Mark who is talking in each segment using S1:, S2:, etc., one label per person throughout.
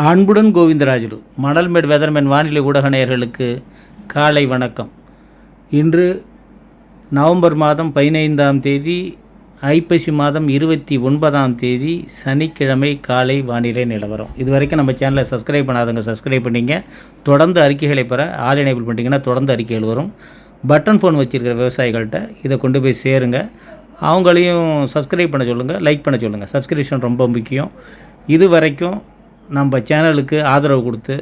S1: அன்புடன் கோவிந்தராஜுலு மணல்மேடு வெதர்மேன் வானிலை ஊடக நேயர்களுக்கு காலை வணக்கம். இன்று நவம்பர் மாதம் 15ஆம் தேதி, ஐப்பசி மாதம் 29ஆம் தேதி, சனிக்கிழமை காலை வானிலை நிலவரம். இது வரைக்கும் நம்ம சேனலை சப்ஸ்கிரைப் பண்ணாதவங்க சப்ஸ்கிரைப் பண்ணிங்க. தொடர்ந்து அறிக்கைகளை பெற ஆல் எனேபிள் பண்ணிட்டீங்கன்னா தொடர்ந்து அறிக்கைகள் வரும். பட்டன் ஃபோன் வச்சுருக்கிற விவசாயிகள்கிட்ட இதை கொண்டு போய் சேருங்க. அவங்களையும் சப்ஸ்கிரைப் பண்ண சொல்லுங்கள், லைக் பண்ண சொல்லுங்கள். சப்ஸ்கிரிப்ஷன் ரொம்ப முக்கியம். இது வரைக்கும் நம்ம சேனலுக்கு ஆதரவு கொடுத்து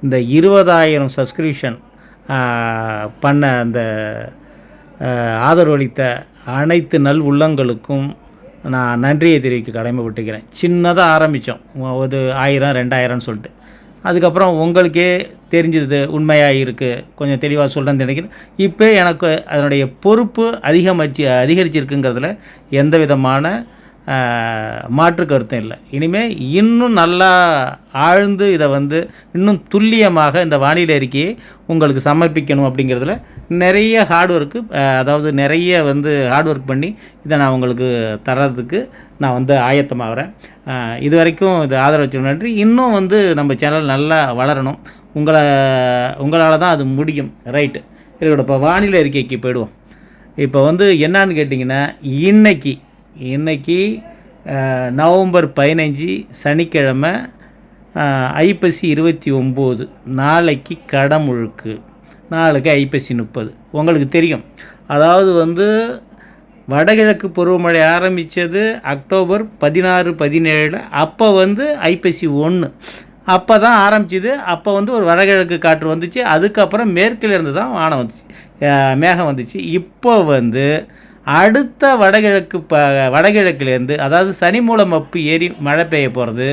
S1: இந்த 20,000 சப்ஸ்கிரிப்ஷன் பண்ண அந்த ஆதரவளித்த அனைத்து நல் உள்ளங்களுக்கும் நான் நன்றியை தெரிவிக்க கடமைப்பட்டுக்கிறேன். சின்னதாக ஆரம்பித்தோம், ஒரு 1000 2000 சொல்லிட்டு. அதுக்கப்புறம் உங்களுக்கே தெரிஞ்சது உண்மையாக இருக்குது, கொஞ்சம் தெளிவாக சொல்கிறேன்னு நினைக்கிறேன். இப்போ எனக்கு அதனுடைய பொறுப்பு அதிகரிச்சிருக்குங்கிறதுல எந்த விதமான மாற்று கருத்தும் இல்லை. இனிமேல் இன்னும் நல்லா ஆழ்ந்து இதை இன்னும் துல்லியமாக இந்த வானிலை அறிக்கையை உங்களுக்கு சமர்ப்பிக்கணும் அப்படிங்கிறதுல நிறைய ஹார்ட் ஒர்க்கு, அதாவது நிறைய ஹார்ட் ஒர்க் பண்ணி இதை நான் உங்களுக்கு தர்றதுக்கு நான் ஆயத்தமாகறேன். இது வரைக்கும் இது ஆதரவு நன்றி. இன்னும் நம்ம சேனல் நல்லா வளரணும். உங்களால் தான் அது முடியும். ரைட்டு, இதோட இப்போ வானிலை அறிக்கைக்கு போயிடுவோம். இப்போ என்னான்னு கேட்டிங்கன்னா, இன்னைக்கு நவம்பர் 15 சனிக்கிழமை, ஐப்பசி 29, நாளைக்கு கடமுழுக்கு, நாளைக்கு ஐப்பசி 30. உங்களுக்கு தெரியும், அதாவது வடகிழக்கு பருவமழை ஆரம்பித்தது அக்டோபர் 16 17. அப்போ ஐப்பசி 1 அப்போ தான் ஆரம்பிச்சிது. அப்போ ஒரு வடகிழக்கு காற்று வந்துச்சு. அதுக்கப்புறம் மேற்கிலேருந்து தான் வானம் வந்துச்சு, மேகம் வந்துச்சு. இப்போ அடுத்த வடகிழக்குலேருந்து, அதாவது சனி மூலம் அப்பு ஏறி மழை பெய்ய போகிறது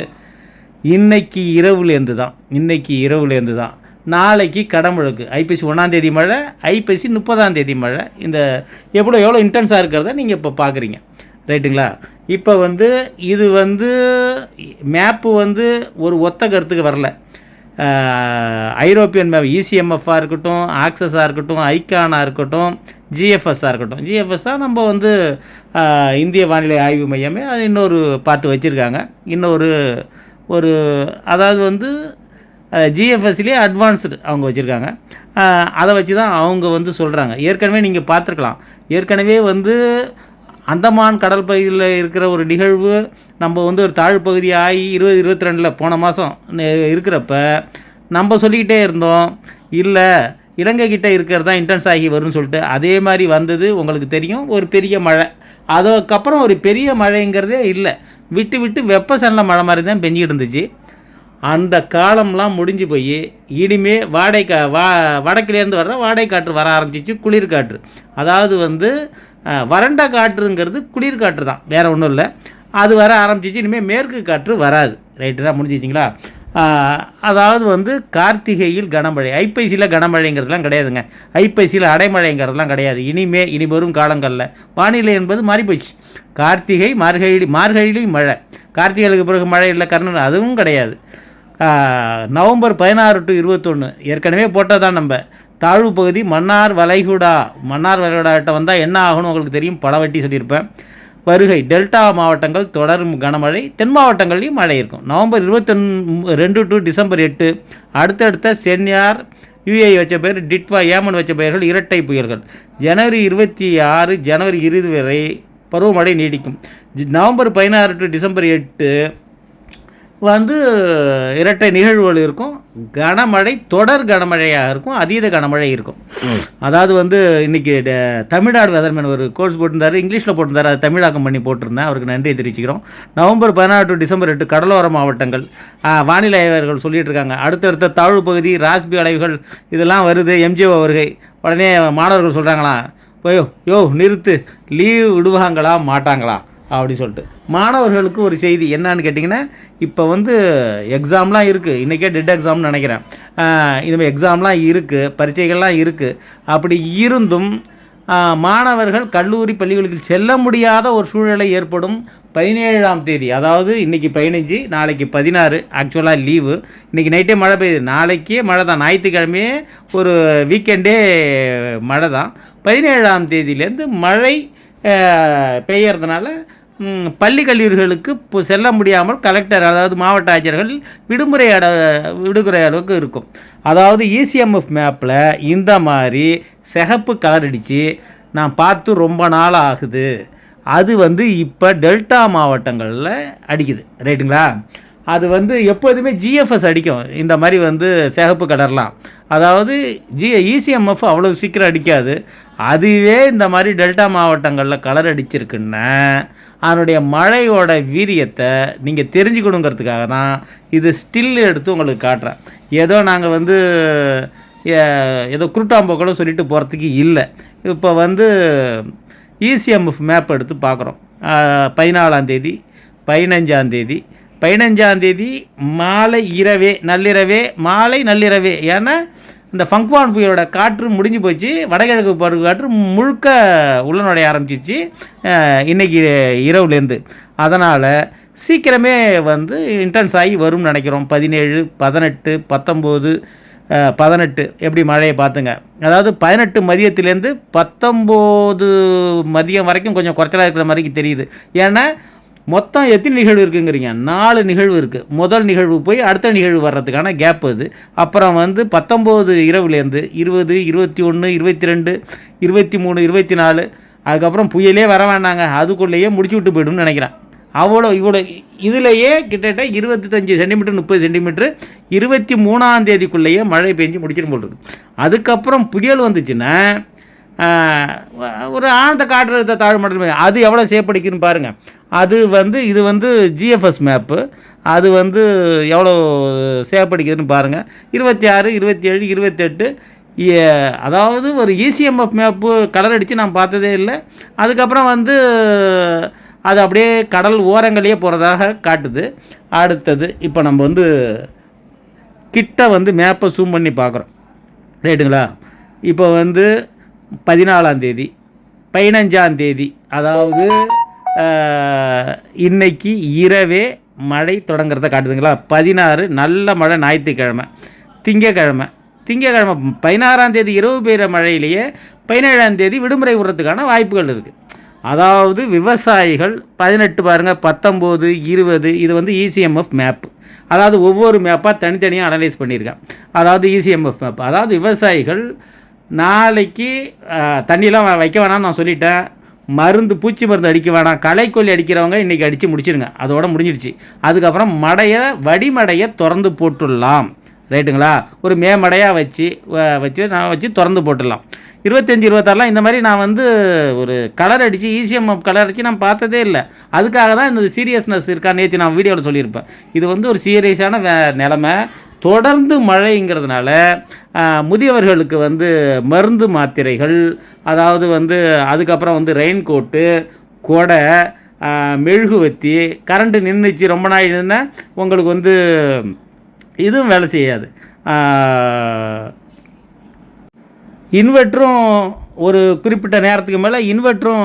S1: இன்னைக்கு இரவுலேருந்து தான். நாளைக்கு கடமுழுக்கு, ஐப்பசி 1ஆம் தேதி மழை, ஐப்பசி 30ஆம் தேதி மழை. இந்த எவ்வளோ இன்டென்ஸாக இருக்கிறத நீங்கள் இப்போ பார்க்குறீங்க. ரைட்டுங்களா? இப்போ இது மேப்பு ஒரு ஒத்த கருத்துக்கு வரல. ஐரோப்பியன் மேப், இசிஎம்எஃபாக இருக்கட்டும், ஆக்சஸாக இருக்கட்டும், ஐகானாக இருக்கட்டும், ஜிஎஃப்எஸ்ஸாக இருக்கட்டும். ஜிஎஃப்எஸ்ஸாக நம்ம இந்திய வானிலை ஆய்வு மையமே அது இன்னொரு பாட்டு வச்சுருக்காங்க. ஒரு அதாவது ஜிஎஃப்எஸ்லேயே அட்வான்ஸ்டு அவங்க வச்சுருக்காங்க. அதை வச்சு தான் அவங்க சொல்கிறாங்க. ஏற்கனவே நீங்கள் பார்த்துருக்கலாம். ஏற்கனவே அந்தமான் கடல் பகுதியில் இருக்கிற ஒரு நிகழ்வு நம்ம ஒரு தாழ்பகுதி ஆகி 2022 போன மாதம் இருக்கிறப்ப நம்ம சொல்லிக்கிட்டே இருந்தோம், இல்லை இலங்கைக்கிட்ட இருக்கிறது தான் இன்டென்ஸ் ஆகி வரும்னு சொல்லிட்டு. அதே மாதிரி வந்தது உங்களுக்கு தெரியும், ஒரு பெரிய மழை. அதுக்கப்புறம் ஒரு பெரிய மழைங்கிறதே இல்லை, விட்டு வெப்பசலன மழை மாதிரி தான் பெஞ்சிக்கிட்டு இருந்துச்சு. அந்த காலம்லாம் முடிஞ்சு போய் இனிமே வடக்கிலேருந்து வர்ற வாடகை காற்று வர ஆரம்பிச்சிச்சு. குளிர்காற்று, அதாவது வறண்ட காற்றுங்கிறது குளிர்காற்று தான், வேறு ஒன்றும் இல்லை. அது வர ஆரம்பிச்சிச்சு. இனிமேல் மேற்கு காற்று வராது. ரைட்டு தான், முடிஞ்சிச்சிங்களா? அதாவது கார்த்திகையில் கனமழை, ஐப்பசியில் கனமழைங்கிறதுலாம் கிடையாதுங்க. ஐப்பசியில் அடைமழைங்கிறதுலாம் கிடையாது. இனி வரும் காலங்களில் வானிலை என்பது மாறி போச்சு. கார்த்திகை, மார்கழியிலையும் மழை, கார்த்திகைக்கு பிறகு மழை இல்லை, கர்ணன் அதுவும் கிடையாது. நவம்பர் 16 to 21 ஏற்கனவே போட்டதான். நம்ம தாழ்வு பகுதி மன்னார் வளைகுடாட்ட வந்தால் என்ன ஆகணும் உங்களுக்கு தெரியும், பல வாட்டி சொல்லியிருப்பேன். வருகை டெல்டா மாவட்டங்கள் தொடரும் கனமழை, தென் மாவட்டங்கள்லேயும் மழை இருக்கும். நவம்பர் 22 to டிசம்பர் 8 அடுத்தடுத்த சென்யார், யூஏ வச்ச பெயர், டிட்வா, ஏமன் வச்ச பெயர்கள் இரட்டை புயல்கள். ஜனவரி 26 ஜனவரி 20 வரை பருவமழை நீடிக்கும். நவம்பர் 16 to டிசம்பர் 8 இரட்டை நிகழ்வுகள் இருக்கும். கனமழை தொடர் கனமழையாக இருக்கும், அதீத கனமழை இருக்கும். அதாவது இன்றைக்கி தமிழ்நாடு வெதர்மேன் ஒரு கோர்ஸ் போட்டிருந்தார், இங்கிலீஷில் போட்டிருந்தார். அதை தமிழாக்கம் பண்ணி போட்டிருந்தேன், அவருக்கு நன்றியை தெரிவிச்சுக்கிறோம். நவம்பர் 16 to டிசம்பர் 8 கடலோர மாவட்டங்கள், வானிலை ஆய்வர்கள் சொல்லிகிட்டு இருக்காங்க. அடுத்தடுத்த தாழ்வு பகுதி, ராஸ்பி அலைவுகள் இதெல்லாம் வருது. எம்ஜிஓ வருகை. உடனே மாணவர்கள் சொல்கிறாங்களாம், நிறுத்து, லீவ் விடுவாங்களா மாட்டாங்களா அப்படி சொல்லிட்டு. மாணவர்களுக்கு ஒரு செய்தி என்னன்னு கேட்டிங்கன்னா, இப்போ எக்ஸாம்லாம் இருக்குது. இன்றைக்கே டெட் எக்ஸாம்னு நினைக்கிறேன். இதுமாதிரி எக்ஸாம்லாம் இருக்குது, பரீட்சைகள்லாம் இருக்குது. அப்படி இருந்தும் மாணவர்கள் கல்லூரி பள்ளிகளுக்கு செல்ல முடியாத ஒரு சூழ்நிலை ஏற்படும். 17ஆம் தேதி, அதாவது இன்றைக்கி 15, நாளைக்கு 16 ஆக்சுவலாக லீவு. இன்றைக்கி நைட்டே மழை பெய்யுது, நாளைக்கே மழை தான். ஞாயிற்றுக்கிழமையே ஒரு வீக்கெண்டே மழை தான். 17ஆம் தேதியிலேருந்து மழை பெய்யறதுனால பள்ளி கல்லூரிகளுக்கு செல்ல முடியாமல் கலெக்டர் அதாவது மாவட்ட ஆட்சியர்கள் விடுமுறை அளவுக்கு இருக்கும். அதாவது இசிஎம்எஃப் மேப்பில் இந்த மாதிரி சிகப்பு கலர் அடித்து நான் பார்த்து ரொம்ப நாள் ஆகுது. அது வந்து இப்போ டெல்டா மாவட்டங்களில் அடிக்குது, ரைட்டுங்களா? அது வந்து எப்போதுமே ஜிஎஃப்எஸ் அடிக்கும் இந்த மாதிரி வந்து சிகப்பு கலர்லாம். அதாவது இசிஎம்எஃப் அவ்வளோ சீக்கிரம் அடிக்காது. அதுவே இந்த மாதிரி டெல்டா மாவட்டங்களில் கலர் அடிச்சிருக்குன்னா அதனுடைய மழையோட வீரியத்தை நீங்கள் தெரிஞ்சுக்கணுங்கிறதுக்காக தான் இது ஸ்டில் எடுத்து உங்களுக்கு காட்டுறேன். ஏதோ நாங்கள் வந்து ஏதோ குருட்டாம்போக்களும் சொல்லிட்டு போகிறதுக்கு இல்லை. இப்போ வந்து இசிஎம்எஃப் மேப் எடுத்து பார்க்குறோம். 14ஆம் தேதி 15ஆம் தேதி 15ஆம் தேதி மாலை நள்ளிரவே ஏன்னா இந்த ஃபங்க்வான் புயலோட காற்று முடிஞ்சு போச்சு. வடகிழக்கு பருவ காற்று முழுக்க உள்ள ஆரம்பிச்சிச்சு இன்றைக்கி இரவுலேருந்து. அதனால் சீக்கிரமே வந்து இன்டென்ஸ் ஆகி வரும்னு நினைக்கிறோம். 17, 18, 19, 18 எப்படி மழையை பார்த்துங்க. அதாவது 18 மதியத்துலேருந்து 19 மதியம் வரைக்கும் கொஞ்சம் குறைச்சலாக இருக்கிற மாதிரி தெரியுது. ஏன்னா மொத்தம் எத்தனை நிகழ்வு இருக்குங்கிறீங்க? 4 நிகழ்வு இருக்குது. முதல் நிகழ்வு போய் அடுத்த நிகழ்வு வர்றதுக்கான கேப் அது. அப்புறம் வந்து 19 இரவுலேருந்து 20, 21, 22, 23, 24 அதுக்கப்புறம் புயலே வர வேண்டாங்க, அதுக்குள்ளேயே முடிச்சு விட்டு போய்டும்னு நினைக்கிறேன். இவ்வளோ இதிலையே கிட்டத்தட்ட 25 சென்டிமீட்டர் 30 சென்டிமீட்டர் 23ஆம் தேதிக்குள்ளேயே மழை பெஞ்சு முடிச்சிடும் போல் இருக்குது. அதுக்கப்புறம் புயல் வந்துச்சுன்னா ஒரு ஆழ்ந்த காற்றழுத்த தாழ்வு அது எவ்வளோ சேப்படிக்குன்னு பாருங்கள். அது வந்து இது வந்து ஜிஎஃப்எஸ் மேப்பு. அது வந்து எவ்வளோ சேப்படிக்குதுன்னு பாருங்கள். 26, 27, 28 அதாவது ஒரு இசிஎம்எஃப் மேப்பு கலர் அடித்து நான் பார்த்ததே இல்லை. அதுக்கப்புறம் வந்து அது அப்படியே கடல் ஓரங்களையே போகிறதாக காட்டுது. அடுத்தது இப்போ நம்ம வந்து கிட்ட வந்து மேப்பை ஜூம் பண்ணி பார்க்குறோம், ரைட்டுங்களா? இப்போ வந்து 14ஆம் தேதி 15ஆம் தேதி அதாவது இன்னைக்கு இரவே மழை தொடங்குறத காட்டுதுங்களா? 16 நல்ல மழை ஞாயிற்றுக்கிழமை. திங்கக்கிழமை 16ஆம் தேதி இரவு பெய்கிற மழையிலேயே 17ஆம் தேதி விடுமுறை விடுறதுக்கான வாய்ப்புகள் இருக்குது. அதாவது விவசாயிகள் 18 பாருங்கள், 19, 20 இது வந்து இசிஎம்எஃப் மேப்பு. அதாவது ஒவ்வொரு மேப்பாக தனித்தனியாக அனலைஸ் பண்ணியிருக்கேன். அதாவது இசிஎம்எஃப் மேப். அதாவது விவசாயிகள் நாளைக்கு தண்ணியெலாம் வைக்க வேணாம்னு நான் சொல்லிட்டேன். பூச்சி மருந்து அடிக்க வேணாம், களைக்கொல்லி அடிக்கிறவங்க இன்றைக்கி அடித்து முடிச்சிடுங்க, அதோட முடிஞ்சிடுச்சு. அதுக்கப்புறம் வடிமடையை திறந்து போட்டுடலாம், ரைட்டுங்களா? ஒரு மேமடையாக வச்சு திறந்து போட்டுடலாம். 25, 26 இந்த மாதிரி நான் வந்து ஒரு கலர் அடித்து இசிஎம்எஃப் கலர் அடித்து நான் பார்த்ததே இல்லை. அதுக்காக தான் இந்த சீரியஸ்னஸ் இருக்கா நேற்று நான் வீடியோவில் சொல்லியிருப்பேன். இது வந்து ஒரு சீரியஸான நிலைமை. தொடர்ந்து மழைங்கிறதுனால முதியவர்களுக்கு வந்து மருந்து மாத்திரைகள், அதாவது வந்து அதுக்கப்புறம் வந்து ரெயின் கோட்டு, கொடை, மெழுகுவத்தி, கரண்ட்டு நின்றுச்சு ரொம்ப நாள் இருந்தால் உங்களுக்கு வந்து இதுவும் வேலை செய்யாது. இன்வெர்ட்டரும் ஒரு குறிப்பிட்ட நேரத்துக்கு மேலே இன்வெர்ட்டரும்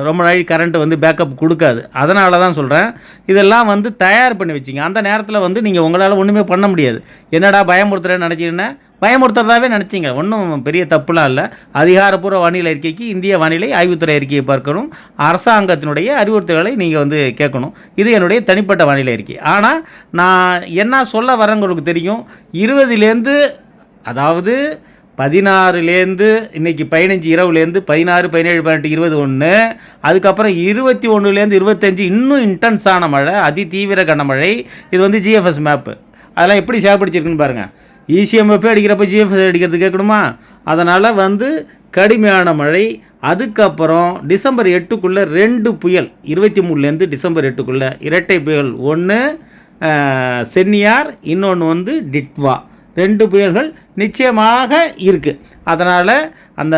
S1: ரொம்ப நாள் கரண்ட்டு வந்து பேக்கப் கொடுக்காது. அதனால தான் சொல்கிறேன், இதெல்லாம் வந்து தயார் பண்ணி வச்சிங்க. அந்த நேரத்தில் வந்து நீங்கள் உங்களால் ஒன்றுமே பண்ண முடியாது. என்னடா பயமுறுத்துறேன்னு நினச்சிங்கன்னா பயமுறுத்துறதாவே நினச்சிங்க, ஒன்றும் பெரிய தப்புலாம் இல்லை. அதிகாரப்பூர்வ வானிலை அறிக்கைக்கு இந்திய வானிலை ஆய்வுத்துறை அறிக்கையை பார்க்கணும், அரசாங்கத்தினுடைய அறிவுறுத்தல்களை நீங்கள் வந்து கேட்கணும். இது என்னுடைய தனிப்பட்ட வானிலை அறிக்கை. ஆனால் நான் என்ன சொல்ல வரேங்களுக்கு தெரியும். 20லேருந்து அதாவது 16லேருந்து இன்றைக்கி 15 இரவுலேருந்து 16, 17, 18, 21 அதுக்கப்புறம் 21லேருந்து 25 இன்னும் இன்டென்ஸான மழை, அதிதீவிர கனமழை. இது வந்து ஜிஎஃப்எஸ் மேப்பு. அதெல்லாம் எப்படி சேகப்படுத்திருக்குன்னு பாருங்கள். இசிஎம்எஃப் அடிக்கிறப்ப ஜிஎஃப்எஸ் அடிக்கிறது கேட்கணுமா? அதனால் வந்து கடுமையான மழை. அதுக்கப்புறம் டிசம்பர் 8க்குள்ளே 2 புயல், 23லேருந்து டிசம்பர் 8க்குள்ளே இரட்டை புயல். ஒன்று சென்னியார், இன்னொன்று வந்து டிட்வா. 2 புயல்கள் நிச்சயமாக இருக்குது. அதனால் அந்த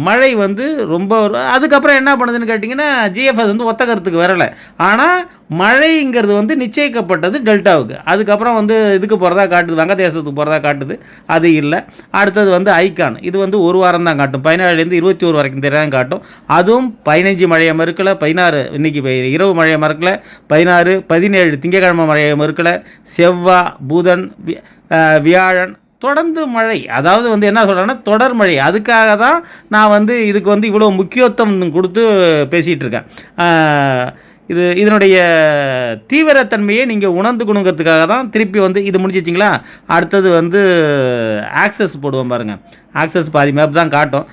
S1: மழை வந்து ரொம்ப அதுக்கப்புறம் என்ன பண்ணுதுன்னு கேட்டிங்கன்னா ஜிஎஃப்எஸ் வந்து ஒத்த கருத்துக்கு வரலை. ஆனால் மழைங்கிறது வந்து நிச்சயிக்கப்பட்டது டெல்டாவுக்கு. அதுக்கப்புறம் வந்து இதுக்கு போகிறதா காட்டுது, வங்கதேசத்துக்கு போகிறதா காட்டுது, அது இல்லை. அடுத்தது வந்து ஐகான், இது வந்து ஒரு வாரம் தான் காட்டும், 17லேருந்து 21 வரைக்கும் தான் காட்டும். அதுவும் 15 மழையை மறுக்கலை, 16 இன்றைக்கி இரவு மழையை மறுக்கலை, 16, 17 திங்கக்கிழமை மழையை மறுக்கலை, செவ்வாய், புதன், வியாழன் தொடர்ந்து மழை, அதாவது வந்து என்ன சொல்கிறேன்னா தொடர் மழை. அதுக்காக தான் நான் வந்து இதுக்கு வந்து இவ்வளோ முக்கியத்துவம் கொடுத்து பேசிகிட்டு இருக்கேன். இதனுடைய தீவிரத்தன்மையை நீங்கள் உணர்ந்துக்கணுங்கிறதுக்காக தான் திருப்பி வந்து இது முடிஞ்சிச்சிங்களா. அடுத்தது வந்து ஆக்சஸ் போடுவோம் பாருங்கள். ஆக்சஸ் பாதி மேப் தான் காட்டும்,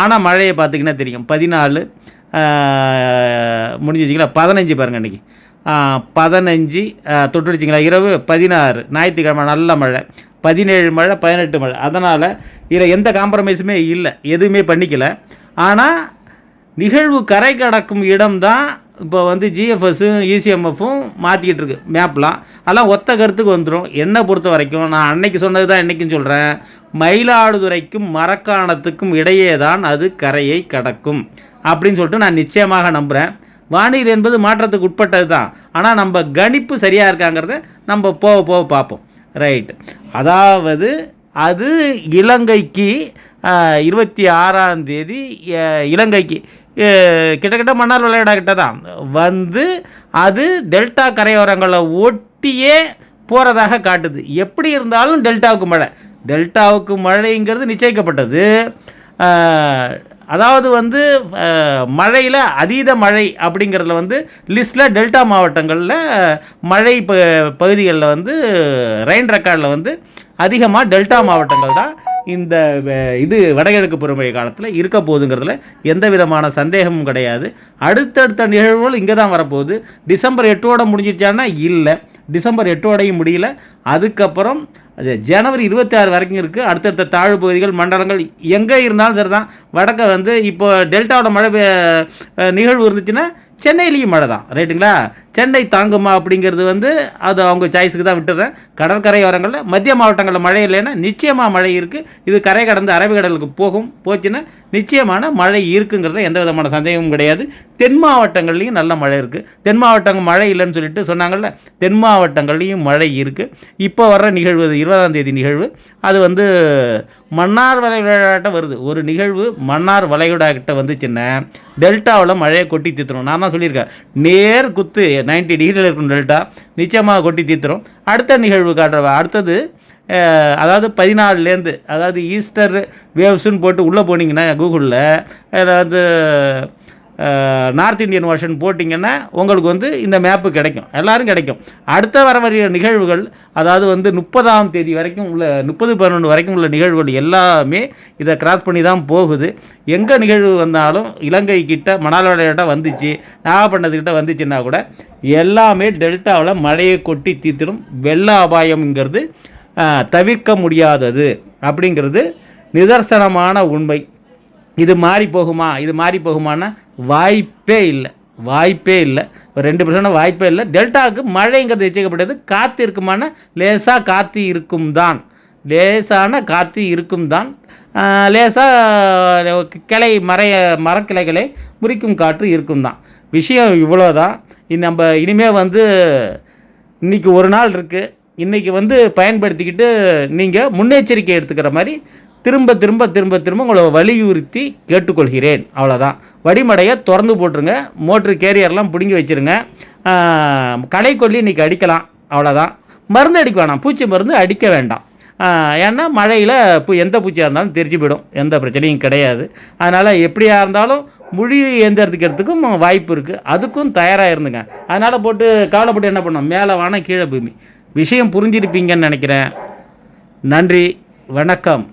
S1: ஆனால் மழையை பார்த்திங்கன்னா தெரியும். 14 முடிஞ்சிச்சிங்களா. 15 பாருங்கள் இன்றைக்கி 15 தொட்டுடுச்சிங்களா. இரவு 16 ஞாயிற்றுக்கிழமை நல்ல மழை, 17 மழை, 18 மழை. அதனால் இதில் எந்த காம்ப்ரமைஸுமே இல்லை, எதுவுமே பண்ணிக்கல. ஆனால் நிகழ்வு கரை கடக்கும் இடம்தான் இப்போ வந்து ஜிஎஃப்எஸும் இசிஎம்எஃப்பும் மாற்றிக்கிட்டு இருக்கு மேப்லாம். அதெல்லாம் ஒத்த கருத்துக்கு வந்துடும். என்னை பொறுத்த வரைக்கும் நான் அன்னைக்கு சொன்னது தான் இன்றைக்கும் சொல்கிறேன். மயிலாடுதுறைக்கும் மரக்காணத்துக்கும் இடையே தான் அது கரையை கடக்கும் அப்படின்னு சொல்லிட்டு நான் நிச்சயமாக நம்புகிறேன். வானிலை என்பது மாற்றத்துக்கு உட்பட்டது தான், ஆனால் நம்ம கணிப்பு சரியாக இருக்காங்கிறத நம்ம போக போக பார்ப்போம். ரைட்டு. அதாவது அது இலங்கைக்கு 26ஆம் தேதி இலங்கைக்கு கிட்டத்தட்ட மன்னார் விளையாடக்கிட்ட தான் வந்து அது டெல்டா கரையோரங்களை ஒட்டியே போகிறதாக காட்டுது. எப்படி இருந்தாலும் டெல்டாவுக்கு மழைங்கிறது நிச்சயிக்கப்பட்டது. அதாவது வந்து மழையில் அதீத மழை அப்படிங்கிறதுல வந்து லிஸ்ட்டில் டெல்டா மாவட்டங்களில் மழை பகுதிகளில் வந்து ரெயின் ரெக்கார்டில் வந்து அதிகமாக டெல்டா மாவட்டங்கள் தான் இந்த இது வடகிழக்கு பருவமழை காலத்தில் இருக்க போகுதுங்கிறதுல எந்த விதமான சந்தேகமும் கிடையாது. அடுத்தடுத்த நிகழ்வுகள் இங்கே தான் வரப்போகுது. டிசம்பர் 8 முடிஞ்சிச்சான்னா இல்லை, டிசம்பர் 8 முடியல. அதுக்கப்புறம் அது ஜனவரி 26 வரைக்கும் இருக்குது. அடுத்தடுத்த தாழ்வு பகுதிகள் மண்டலங்கள் எங்கே இருந்தாலும் சரி தான். வடக்க வந்து இப்போ டெல்டாவோட மழை நிகழ்வு இருந்துச்சுன்னா சென்னையிலையும் மழை தான். ரைட்டுங்களா. சென்னை தாங்குமா அப்படிங்கிறது வந்து அது அவங்க சாய்ஸுக்கு தான் விட்டுறேன். கடற்கரை ஓரங்களில் மத்திய மாவட்டங்களில் மழை இல்லைன்னா நிச்சயமாக மழை இருக்குது. இது கரை கடந்து அரபிக்கடலுக்கு போச்சுன்னா நிச்சயமான மழை இருக்குங்கிறதுல எந்த விதமான சந்தேகமும் கிடையாது. தென் மாவட்டங்கள்லேயும் நல்ல மழை இருக்குது. தென் மாவட்டங்கள் மழை இல்லைன்னு சொல்லிட்டு சொன்னாங்கள்ல, தென் மாவட்டங்கள்லேயும் மழை இருக்குது. இப்போ வர்ற நிகழ்வு 20ஆம் தேதி நிகழ்வு அது வந்து மன்னார் வளைகுடாட்ட வருது. ஒரு நிகழ்வு மன்னார் வளைகுடா கிட்ட வந்துச்சுன்னா டெல்டாவில் மழையை கொட்டி தீர்த்துரும். நான் தான் சொல்லியிருக்கேன், நேர் குத்து 90 டிகிரியில் இருக்கும் டெல்டா நிச்சயமாக கொட்டி தீர்த்துரும். அடுத்த நிகழ்வு அடுத்தது அதாவது 14லேருந்து, அதாவது ஈஸ்டர் வேவ்ஸுன்னு போட்டு உள்ளே போனீங்கன்னா கூகுளில் அதாவது நார்த் இந்தியன் வருஷன் போட்டிங்கன்னா உங்களுக்கு வந்து இந்த மேப்பு கிடைக்கும், எல்லோரும் கிடைக்கும். அடுத்த வர நிகழ்வுகள் அதாவது வந்து 30ஆம் தேதி வரைக்கும் உள்ள 30/11 வரைக்கும் உள்ள நிகழ்வுகள் எல்லாமே இதை கிராஸ் பண்ணி தான் போகுது. எங்கே நிகழ்வு வந்தாலும் இலங்கை கிட்ட மணாலோட வந்துச்சு, நாகப்பட்டினத்துக்கிட்ட வந்துச்சுன்னா கூட எல்லாமே டெல்டாவில் மழையை கொட்டி தீர்த்திடும். வெள்ள அபாயம்ங்கிறது தவிர்க்க முடியாதது அப்படிங்கிறது நிதர்சனமான உண்மை. இது மாறி போகுமான்னா வாய்ப்பே இல்லை. ஒரு 2% வாய்ப்பே இல்லை. டெல்டாவுக்கு மழைங்கிறது எச்சரிக்கப்பட்டது. காற்று இருக்குமான லேசான காற்று இருக்கும் தான். லேசாக மரக்கிளைகளை முறிக்கும் காற்று இருக்கும் தான். விஷயம் இவ்வளோதான். நம்ம இனிமேல் வந்து இன்றைக்கி ஒரு நாள் இருக்குது, இன்றைக்கி வந்து பயன்படுத்திக்கிட்டு நீங்கள் முன்னெச்சரிக்கை எடுத்துக்கிற மாதிரி திரும்ப உங்களை வலியுறுத்தி கேட்டுக்கொள்கிறேன். அவ்வளோதான். வடிமடையை திறந்து போட்டுருங்க, மோட்ரு கேரியர்லாம் பிடுங்கி வச்சுருங்க. களைக்கொல்லி இன்றைக்கி அடிக்கலாம், அவ்வளோதான். மருந்து அடிக்க வேணாம், பூச்சி மருந்து அடிக்க வேண்டாம். ஏன்னா மழையில் எந்த பூச்சியாக இருந்தாலும் தெரிஞ்சு போயிடும், எந்த பிரச்சனையும் கிடையாது. அதனால் எப்படியாக இருந்தாலும் மொழி எந்திரத்துக்கிறதுக்கும் வாய்ப்பு இருக்குது, அதுக்கும் தயாராக இருந்துங்க. அதனால் போட்டு கவலைப்பட்டு என்ன பண்ணோம், மேலே வானம் கீழே பூமி. விஷயம் புரிஞ்சிருப்பீங்கன்னு நினைக்கிறேன். நன்றி, வணக்கம்.